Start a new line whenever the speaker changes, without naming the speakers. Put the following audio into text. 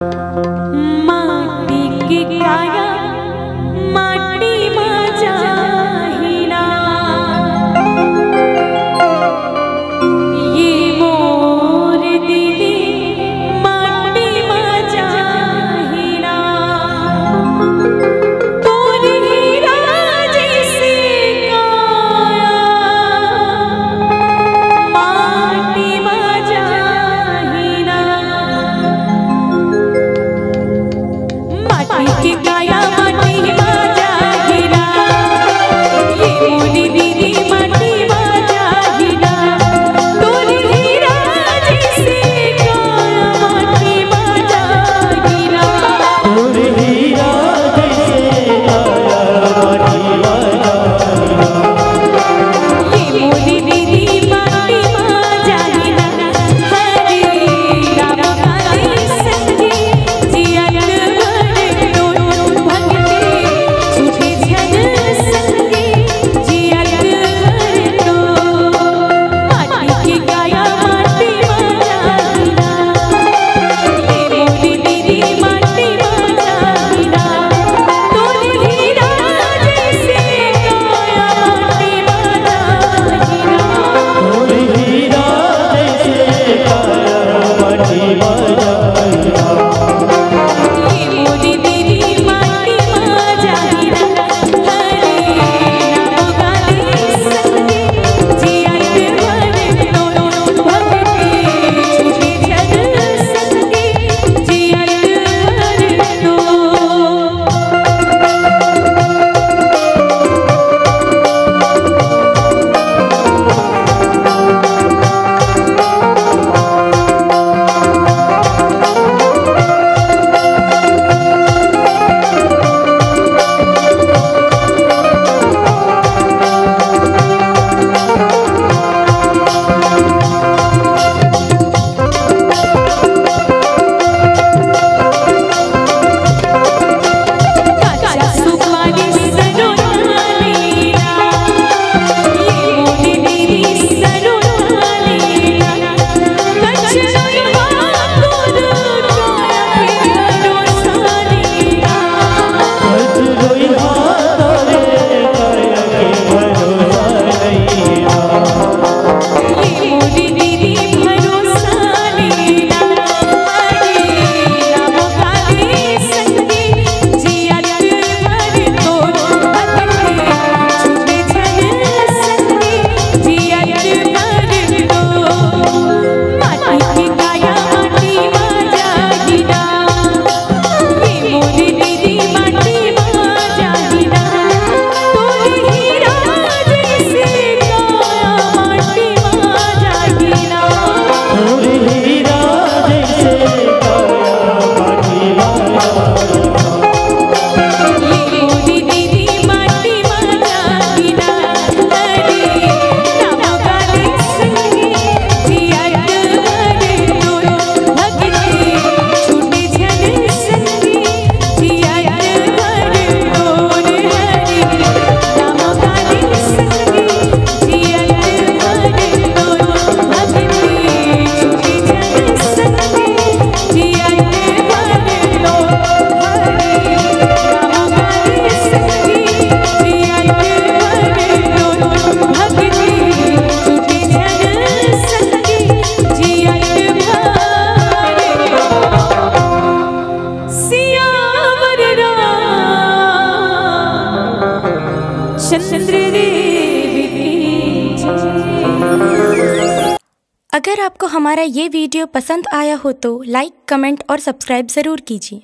माटी की काया माटी मजाहिना ये मोर दीदी माटी मजाहिना तोर हीरा जैसे काया माटी मजाहिना माटी की काया माटी मजाहिना ये मोरी दीदी माटी मजाहिना तोर हीरा जैसे काया माटी मजाहिना
तोर हीरा जैसे काया माटी मजाहिना
ये मोरी दीदी माटी मजाहिना हरे राम काली संगी जियत भर भक्ति छूटे झन संगी जियत भर माटी की काया माटी मजाहिना ये मोरी दीदी माटी मजाहिना तोर हीरा जैसे काया माटी मजाहिना
तोर हीरा जैसे काया माटी मजाहिना
ये मोरी दीदी माटी मजाहिना हरे राम काली संगी जियत भर भक्ति छूटे झन संगी जियत काचा सुपारी सरोनालीना ये मोरी दीदी सरोनालीना कचरोई बातोर काया के रोसालीना
कचरोई हाथोरे काया के भरोसा नैना
ये मोरी दीदी भरोसा लीना हरे राम काली संगी जियत भर भक्ति छूटे झन संगी जियत भर माटी की काया माटी मजाहिना ये मोरी दीदी माटी मजाहिना तोर हीरा जैसे काया माटी मजाहिना
तोर हीरा जैसे काया माटी मजाहिना
ये मोरी दीदी माटी मजाहिना हरे राम काली संगी जियत भर भक्ति छूटे झन संगी जियत भर हरे राम काली संगी जियत भर भक्ति छूटे झन संगी जियत भर हरे राम काली संगी जियत भर भक्ति छूटे झन संगी जियत भर सियावर रामचंद्र देव की जय।
अगर आपको हमारा ये वीडियो पसंद आया हो तो लाइक, कमेंट और सब्सक्राइब ज़रूर कीजिए।